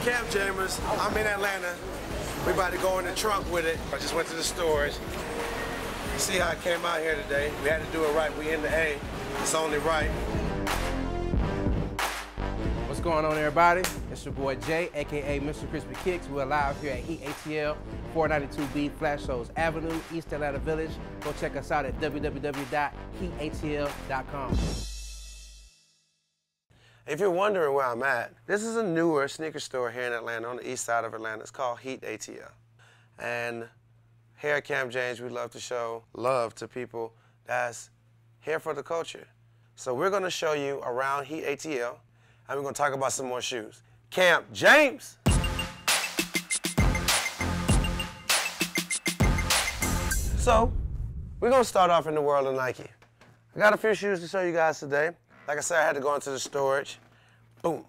Camp Jammers. I'm in Atlanta. We about to go in the trunk with it. I just went to the storage. See how I came out here today. We had to do it right. We in the A. It's only right. What's going on, everybody? It's your boy Jay, aka Mr. Crispy Kicks. We're live here at Heet ATL, 492B Flash Shows Avenue, East Atlanta Village. Go check us out at www.heatatl.com. If you're wondering where I'm at, this is a newer sneaker store here in Atlanta, on the east side of Atlanta. It's called Heet ATL. And here at Camp James, we love to show love to people that's here for the culture. So we're gonna show you around Heet ATL, and we're gonna talk about some more shoes. Camp James! So, we're gonna start off in the world of Nike. I got a few shoes to show you guys today. Like I said, I had to go into the storage. Boom.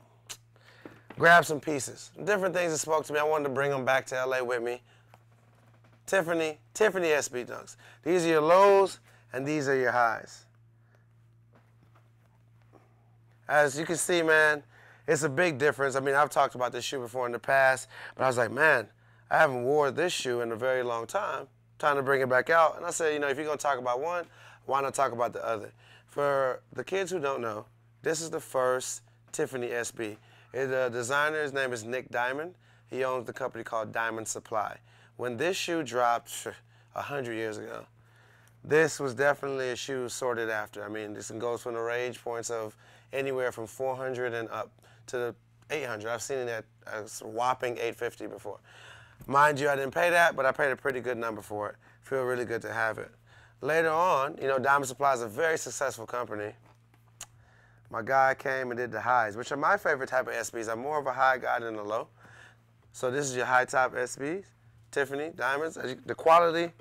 Grab some pieces. Different things that spoke to me. I wanted to bring them back to LA with me. Tiffany SB Dunks. These are your lows, and these are your highs. As you can see, man, it's a big difference. I mean, I've talked about this shoe before in the past, but I was like, man, I haven't worn this shoe in a very long time. Time to bring it back out. And I said, you know, if you're gonna talk about one, why not talk about the other? For the kids who don't know, this is the first Tiffany SB. The designer's name is Nick Diamond. He owns the company called Diamond Supply. When this shoe dropped 100 years ago, this was definitely a shoe sorted after. I mean, this goes from the range points of anywhere from 400 and up to the 800. I've seen it at a whopping 850 before. Mind you, I didn't pay that, but I paid a pretty good number for it. Feel really good to have it. Later on, you know, Diamond Supply is a very successful company. My guy came and did the highs, which are my favorite type of SBs. I'm more of a high guy than a low. So this is your high top SBs, Tiffany, diamonds. The quality,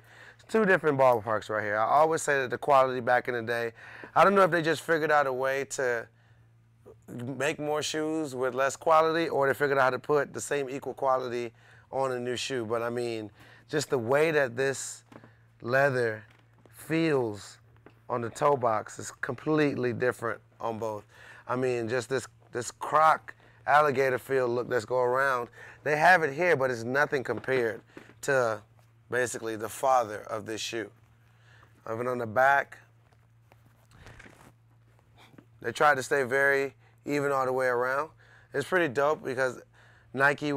two different ballparks right here. I always say that the quality back in the day, I don't know if they just figured out a way to make more shoes with less quality, or they figured out how to put the same equal quality on a new shoe. But I mean, just the way that this leather feels on the toe box is completely different on both. I mean, just this croc alligator feel look that's go around. They have it here, but it's nothing compared to basically the father of this shoe. Even on the back, they tried to stay very even all the way around. It's pretty dope because Nike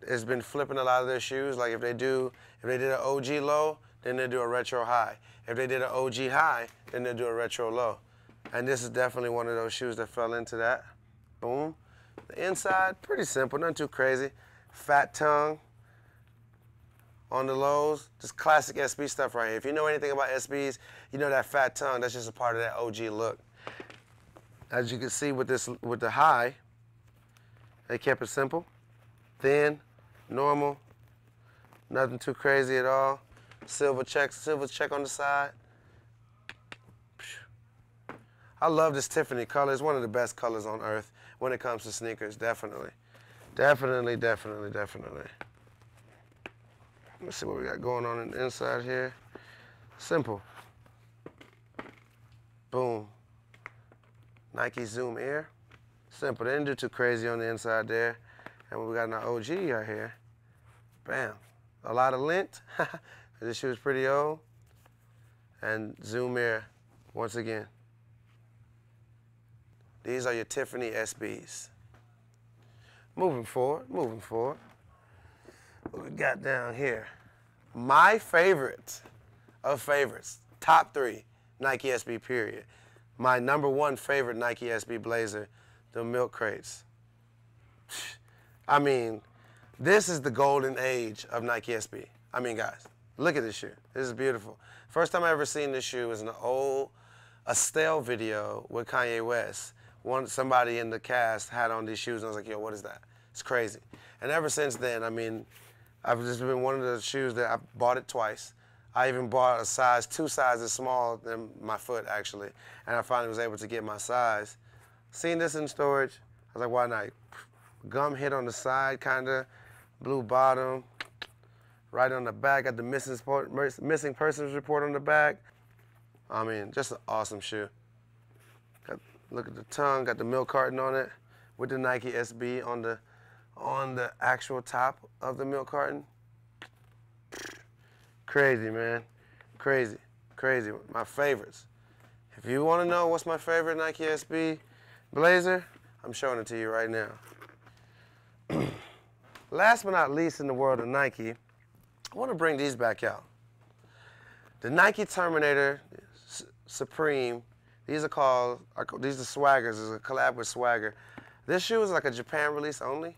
has been flipping a lot of their shoes. Like if they did an OG low, then they do a retro high. If they did an OG high, then they do a retro low. And this is definitely one of those shoes that fell into that. Boom. The inside, pretty simple, nothing too crazy. Fat tongue on the lows, just classic SB stuff right here. If you know anything about SBs, you know that fat tongue, that's just a part of that OG look. As you can see with the high, they kept it simple, thin, normal, nothing too crazy at all. Silver check on the side. I love this Tiffany color. It's one of the best colors on earth when it comes to sneakers, definitely. Definitely. Let's see what we got going on the inside here. Simple. Boom. Nike Zoom Air. Simple. They didn't do too crazy on the inside there. And what we got in our OG right here. Bam. A lot of lint. This shoe is pretty old. And Zoom Air once again. These are your Tiffany SBs. Moving forward. What we got down here? My favorite of favorites, top 3 Nike SB period. My #1 favorite Nike SB blazer, the milk crates. I mean, this is the golden age of Nike SB. I mean, guys, look at this shoe. This is beautiful. First time I ever seen this shoe was in an old Estelle video with Kanye West. Somebody in the cast had on these shoes, and I was like, yo, what is that? It's crazy. And ever since then, I mean, I've just been one of the shoes that I bought it twice. I even bought a size 2 sizes smaller than my foot, actually, and I finally was able to get my size. Seen this in storage, I was like, why not? Gum hit on the side, kinda, blue bottom, right on the back, got the missing persons report on the back. I mean, just an awesome shoe. Look at the tongue, got the milk carton on it with the Nike SB on the on the actual top of the milk carton. Crazy, man. Crazy. Crazy. My favorites. If you want to know what's my favorite Nike SB blazer, I'm showing it to you right now. Last but not least in the world of Nike, I want to bring these back out. The Nike Terminator Supreme. These are Swaggers. It's a collab with Swagger. This shoe is like a Japan release only.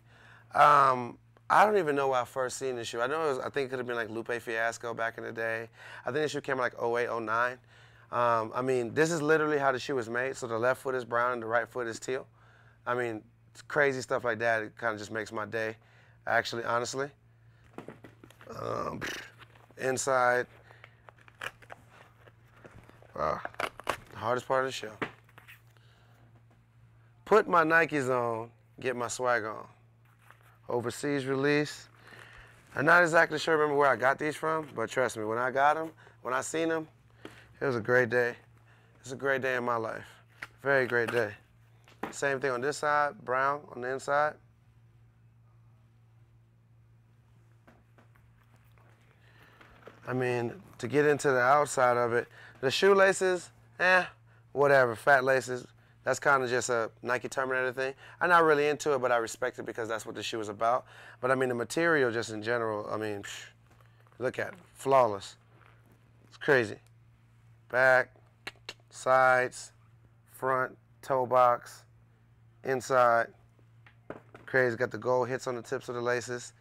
I don't even know where I first seen this shoe. I think it could have been like Lupe Fiasco back in the day. I think this shoe came out like 08, 09. I mean, this is literally how the shoe is made. So the left foot is brown and the right foot is teal. I mean, it's crazy stuff like that. It kind of just makes my day, actually, honestly. Inside, the hardest part of the show. Put my Nikes on, get my swag on. Overseas release. I'm not exactly sure remember where I got these from, but trust me, when I got them, when I seen them, it was a great day. It's a great day in my life. Very great day. Same thing on this side, brown on the inside. I mean, to get into the outside of it, the shoelaces, whatever, fat laces. That's kind of just a Nike Terminator thing. I'm not really into it, but I respect it because that's what the shoe is about. But I mean, the material just in general, I mean, look at it, flawless. It's crazy. Back, sides, front, toe box, inside. Crazy, got the gold hits on the tips of the laces.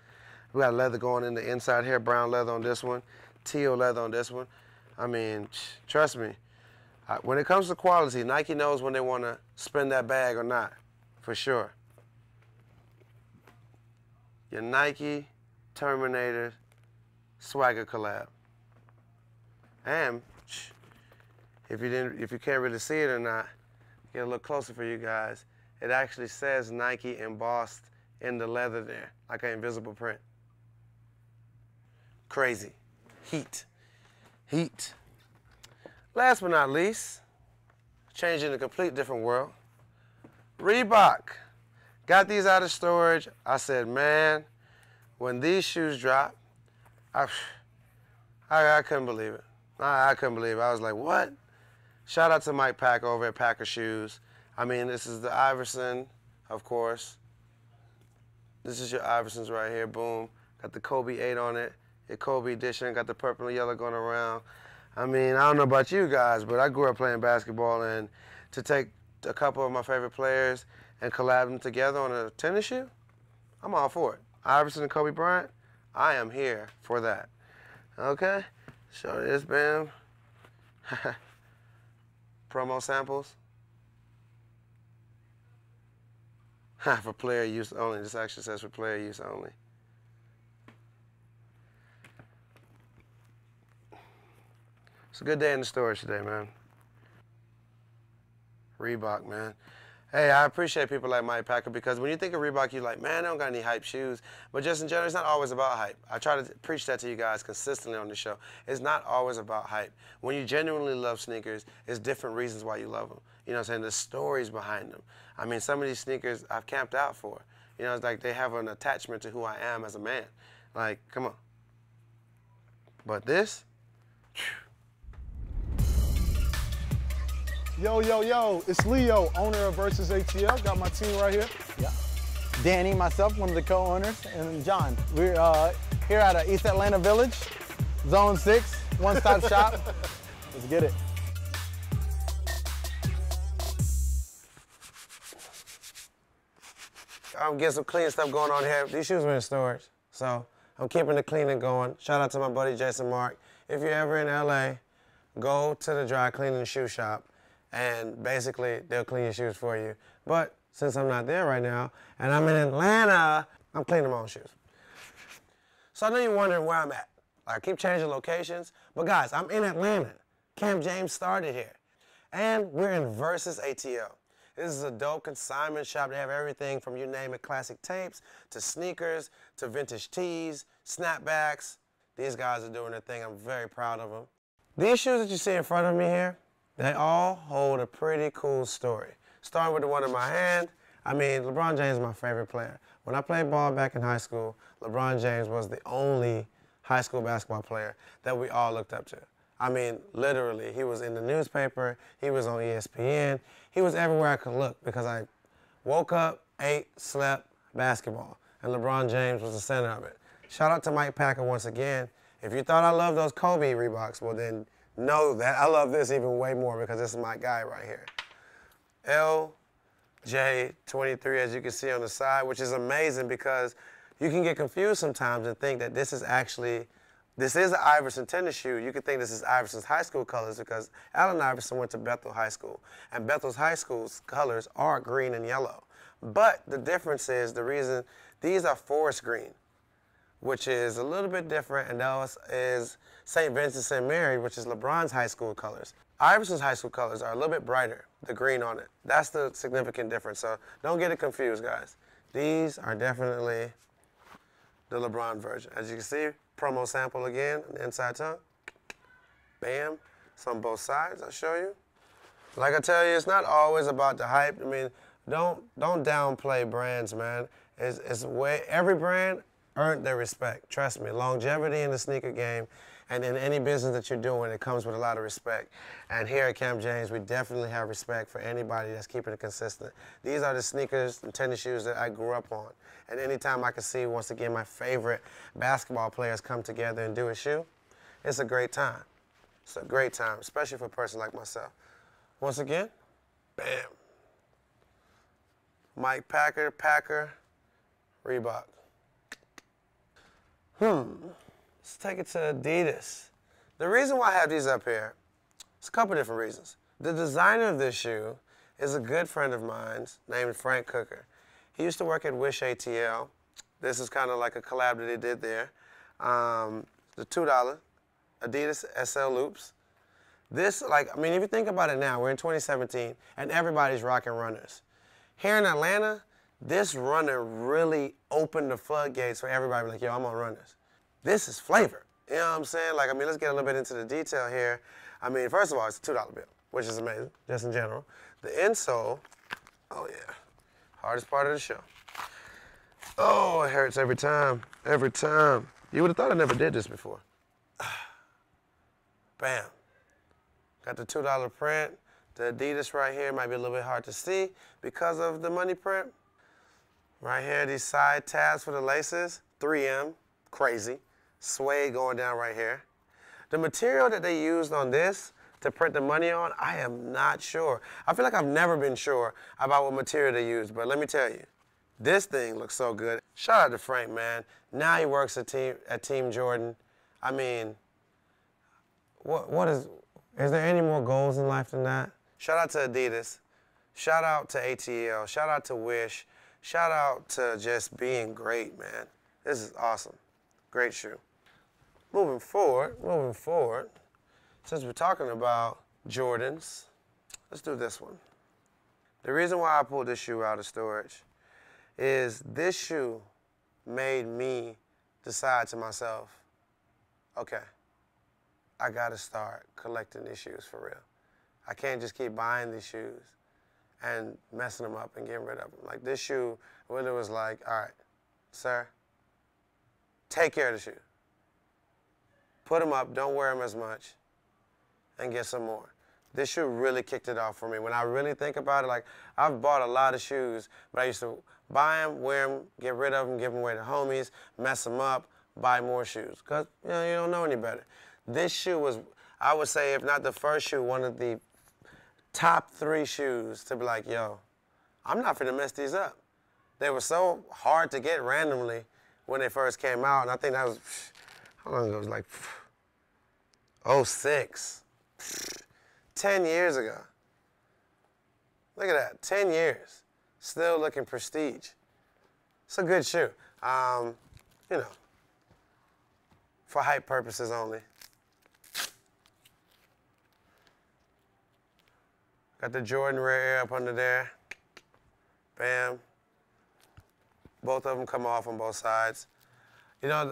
We got leather going in the inside here, brown leather on this one, teal leather on this one. I mean, trust me. When it comes to quality, Nike knows when they want to spend that bag or not, for sure. Your Nike Terminator Swagger collab. And if you can't really see it or not, get a little closer for you guys. It actually says Nike embossed in the leather there, like an invisible print. Crazy. Heat. Heat. Last but not least, changing a complete different world. Reebok. Got these out of storage. I said, man, when these shoes drop, I couldn't believe it. I couldn't believe it. I was like, what? Shout out to Mike Pack over at Packer Shoes. I mean, this is the Iverson, of course. This is your Iversons right here, boom. Got the Kobe 8 on it, your Kobe edition, got the purple and yellow going around. I mean, I don't know about you guys, but I grew up playing basketball, and to take a couple of my favorite players and collab them together on a tennis shoe, I'm all for it. Iverson and Kobe Bryant, I am here for that. Okay? Show this, bam. Promo samples. For player use only. This actually says for player use only. It's a good day in the storage today, man. Reebok, man. Hey, I appreciate people like Mike Packer because when you think of Reebok, you're like, man, I don't got any hype shoes. But just in general, it's not always about hype. I try to preach that to you guys consistently on the show. It's not always about hype. When you genuinely love sneakers, it's different reasons why you love them. You know what I'm saying? There's stories behind them. I mean, some of these sneakers I've camped out for. You know, it's like they have an attachment to who I am as a man. Like, come on. But this, Yo, yo, yo, it's Leo, owner of Versus ATL. Got my team right here. Yeah. Danny, myself, one of the co-owners, and John. We're here at East Atlanta Village, Zone 6, one-stop shop. Let's get it. I'm getting some clean stuff going on here. These shoes were in storage, so I'm keeping the cleaning going. Shout out to my buddy Jason Mark. If you're ever in LA, go to the dry cleaning shoe shop, and basically they'll clean your shoes for you. But since I'm not there right now, and I'm in Atlanta, I'm cleaning my own shoes. So I know you're wondering where I'm at. I keep changing locations, but guys, I'm in Atlanta. Camp James started here, and we're in Versus ATL. This is a dope consignment shop. They have everything from, you name it, classic tapes, to sneakers, to vintage tees, snapbacks. These guys are doing their thing. I'm very proud of them. These shoes that you see in front of me here, they all hold a pretty cool story. Starting with the one in my hand, I mean, LeBron James is my favorite player. When I played ball back in high school, LeBron James was the only high school basketball player that we all looked up to. I mean, literally, he was in the newspaper, he was on ESPN, he was everywhere I could look because I woke up, ate, slept, basketball, and LeBron James was the center of it. Shout out to Mike Packer once again. If you thought I loved those Kobe Reeboks, well then know that I love this even way more because this is my guy right here. LJ23, as you can see on the side, which is amazing because you can get confused sometimes and think that this is an Iverson tennis shoe. You could think this is Iverson's high school colors because Allen Iverson went to Bethel High School, and Bethel's high school's colors are green and yellow. But the difference is the reason these are forest green, which is a little bit different, and those is St. Vincent St. Mary, which is LeBron's high school colors. Iverson's high school colors are a little bit brighter, the green on it. That's the significant difference, so don't get it confused, guys. These are definitely the LeBron version. As you can see, promo sample again on the inside tongue. Bam. It's on both sides, I'll show you. Like I tell you, it's not always about the hype. I mean, don't downplay brands, man. Every brand earned their respect. Trust me, longevity in the sneaker game and in any business that you're doing, it comes with a lot of respect. And here at Camp James, we definitely have respect for anybody that's keeping it consistent. These are the sneakers and tennis shoes that I grew up on. And anytime I can see, once again, my favorite basketball players come together and do a shoe, it's a great time. It's a great time, especially for a person like myself. Once again, bam. Mike Packer, Reebok. Let's take it to Adidas. The reason why I have these up here, it's a couple different reasons. The designer of this shoe is a good friend of mine named Frank Cooker. He used to work at Wish ATL. This is kind of like a collab that they did there. The $2 Adidas SL Loops. This, if you think about it now, we're in 2017, and everybody's rocking runners. Here in Atlanta, this runner really opened the floodgates for everybody. Like, yo, I'm on runners. This is flavor. You know what I'm saying? Let's get a little bit into the detail here. First of all, it's a $2 bill, which is amazing, just in general. The insole, oh yeah, hardest part of the show. Oh, it hurts every time, every time. You would have thought I never did this before. Bam. Got the $2 print. The Adidas right here might be a little bit hard to see because of the money print. Right here, these side tabs for the laces, 3M, crazy. Suede going down right here. The material that they used on this to print the money on, I am not sure. I feel like I've never been sure about what material they used, but let me tell you, this thing looks so good. Shout out to Frank, man. Now he works at Team Jordan. Is there any more goals in life than that? Shout out to Adidas. Shout out to ATL. Shout out to Wish. Shout out to just being great, man. This is awesome. Great shoe. Moving forward, since we're talking about Jordans, let's do this one. The reason why I pulled this shoe out of storage is this shoe made me decide to myself, okay, I gotta start collecting these shoes for real. I can't just keep buying these shoes and messing them up and getting rid of them. Like this shoe, when it was like, all right, sir, take care of the shoe. Put them up, don't wear them as much, and get some more. This shoe really kicked it off for me. When I really think about it, I've bought a lot of shoes, but I used to buy them, wear them, get rid of them, give them away to homies, mess them up, buy more shoes, because you don't know any better. This shoe was, I would say, if not the first shoe, one of the top 3 shoes to be like, yo, I'm not finna mess these up. They were so hard to get randomly when they first came out, and I think that was, how long ago? It was like 06, 10 years ago. Look at that, 10 years, still looking prestige. It's a good shoe, for hype purposes only. Got the Jordan Rare Air up under there. Bam. Both of them come off on both sides.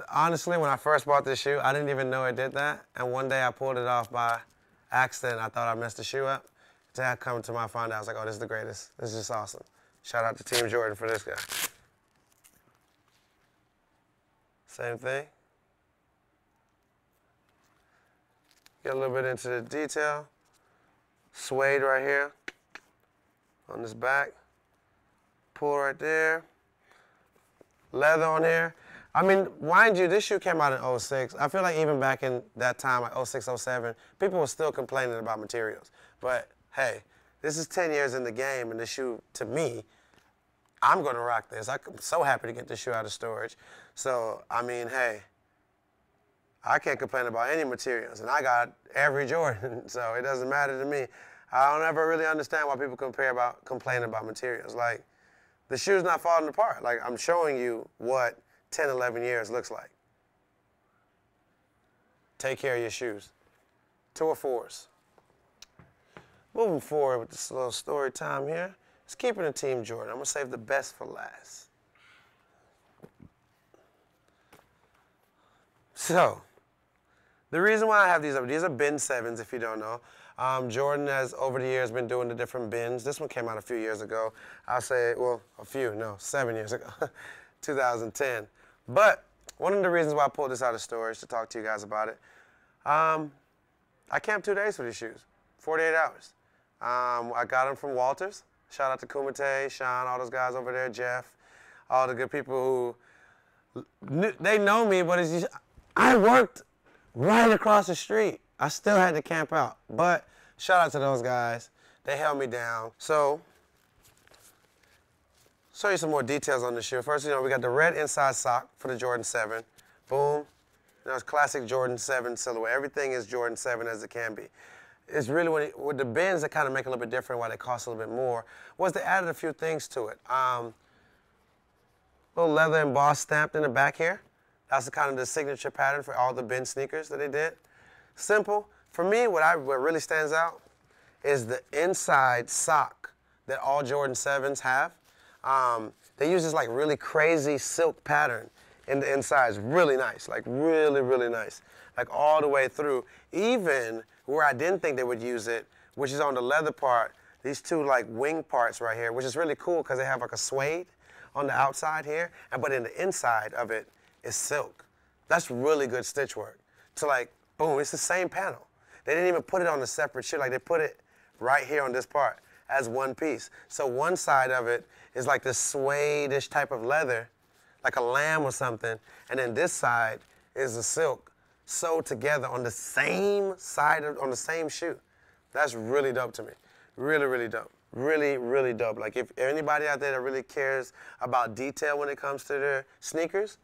Honestly, when I first bought this shoe, I didn't even know it did that. And one day I pulled it off by accident. I thought I messed the shoe up. Until I come to my find out, I was like, oh, this is the greatest. This is just awesome. Shout out to Team Jordan for this guy. Same thing. Get a little bit into the detail. Suede right here on this back. Pull right there. Leather on here. I mean, mind you, this shoe came out in 06. I feel like even back in that time, like 06, 07, people were still complaining about materials. But hey, this is 10 years in the game, and this shoe, to me, I'm gonna rock this. I'm so happy to get this shoe out of storage. So, I mean, hey, I can't complain about any materials, and I got every Jordan, so it doesn't matter to me. I don't ever really understand why people complain about materials. Like, the shoe's not falling apart. Like, I'm showing you what 10, 11 years looks like. Take care of your shoes. 2 or 4s. Moving forward with this little story time here. It's keeping the Team Jordan. I'm gonna save the best for last. So, the reason why I have these are bin 7s, if you don't know. Jordan has, over the years, been doing the different bins. This one came out a few years ago. I'll say, well, 7 years ago, 2010. But one of the reasons why I pulled this out of storage to talk to you guys about it, I camped 2 days for these shoes, 48 hours. I got them from Walters. Shout out to Kumite, Sean, all those guys over there, Jeff, all the good people who, they know me, but it's just, I worked right across the street. I still had to camp out, but shout out to those guys. They held me down. So, show you some more details on the shoe. First, we got the red inside sock for the Jordan 7. Boom. It's classic Jordan 7 silhouette. Everything is Jordan 7 as it can be. It's really with the bins that kind of make it a little bit different, why they cost a little bit more, was they added a few things to it. Little leather embossed stamped in the back here. That's the kind of the signature pattern for all the bin sneakers that they did. Simple. For me, what really stands out is the inside sock that all Jordan 7s have. They use this like really crazy silk pattern in the inside. It's really nice, like really, really nice. Like all the way through. Even where I didn't think they would use it, which is on the leather part, these two like wing parts right here, which is really cool because they have like a suede on the outside here, but in the inside of it is silk. That's really good stitch work. To like, boom, it's the same panel. They didn't even put it on a separate shoe, like they put it right here on this part as one piece. So one side of it is like this suede-ish type of leather, like a lamb or something, and then this side is the silk sewed together on the same side, on the same shoe. That's really dope to me. Really, really dope. Really, really dope. Like if anybody out there that really cares about detail when it comes to their sneakers,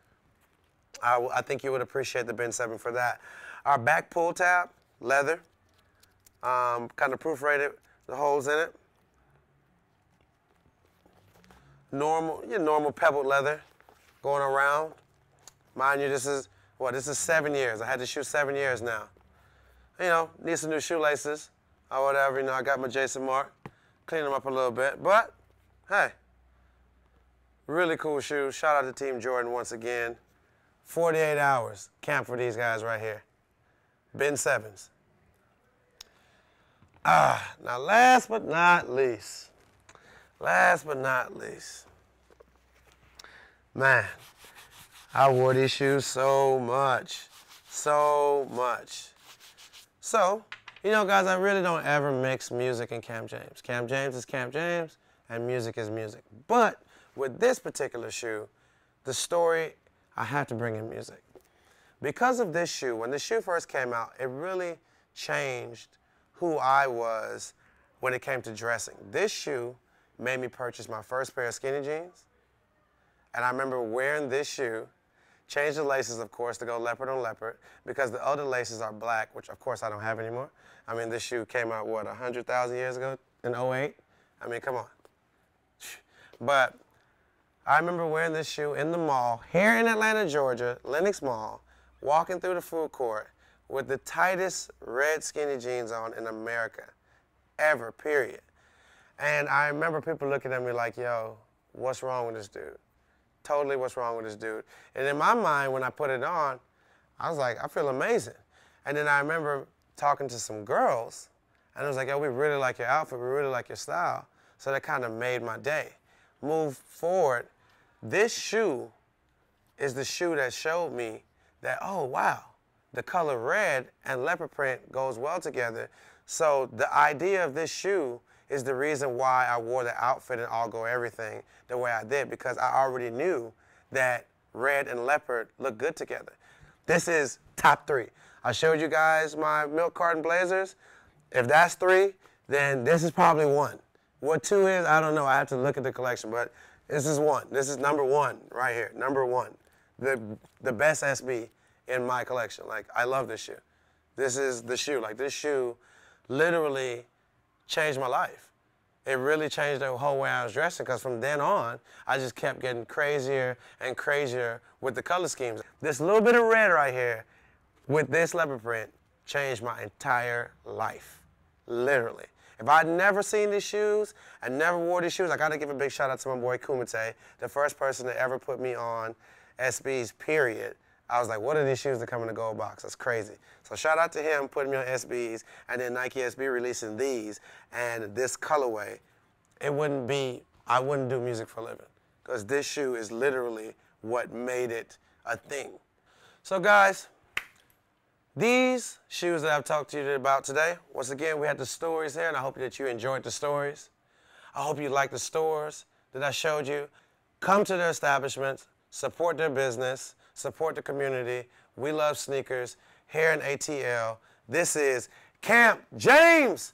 I think you would appreciate the bin 7 for that. Our back pull tab, leather, kind of proofreaded, the holes in it. Normal pebbled leather going around. Mind you, this is 7 years. I had the shoe 7 years now. Need some new shoelaces or whatever. I got my Jason Mark, clean them up a little bit. But, hey, really cool shoe. Shout out to Team Jordan once again. 48 hours camp for these guys right here. Bin 7s. Now last but not least, man, I wore these shoes so much. So, guys, I really don't ever mix music and Camp James. Camp James is Camp James, and music is music. But with this particular shoe, the story, I have to bring in music. Because of this shoe, when the shoe first came out, it really changed who I was when it came to dressing. This shoe made me purchase my first pair of skinny jeans. And I remember wearing this shoe, changed the laces, of course, to go leopard on leopard, because the other laces are black, which, of course, I don't have anymore. I mean, this shoe came out, 100,000 years ago in 08? I mean, come on. But I remember wearing this shoe in the mall, here in Atlanta, Georgia, Lenox Mall, walking through the food court with the tightest red skinny jeans on in America, ever, period. And I remember people looking at me like, yo, what's wrong with this dude? Totally what's wrong with this dude. And in my mind, when I put it on, I was like, I feel amazing. And then I remember talking to some girls, and it was like, yo, we really like your outfit, we really like your style. So that kind of made my day. Move forward, this shoe is the shoe that showed me that, oh, wow, the color red and leopard print goes well together. So the idea of this shoe is the reason why I wore the outfit and all-go everything the way I did, because I already knew that red and leopard look good together. This is top 3. I showed you guys my milk carton blazers. If that's 3, then this is probably 1. What 2 is, I don't know. I have to look at the collection, but this is 1. This is number 1 right here, number 1. The best SB in my collection. Like, I love this shoe. This is the shoe. Like, this shoe literally changed my life. It really changed the whole way I was dressing, because from then on, I just kept getting crazier and crazier with the color schemes. This little bit of red right here with this leopard print changed my entire life, literally. If I'd never seen these shoes and never wore these shoes, I gotta give a big shout out to my boy Kumite, the first person to ever put me on SBs, period. I was like, what are these shoes that come in the gold box? That's crazy. So shout out to him putting me on SBs, and then Nike SB releasing these and this colorway. I wouldn't do music for a living, because this shoe is literally what made it a thing. So guys, these shoes that I've talked to you about today, once again, we had the stories here, and I hope that you enjoyed the stories. I hope you like the stores that I showed you. Come to their establishments, support their business, support the community. We love sneakers here in ATL. This is Camp James.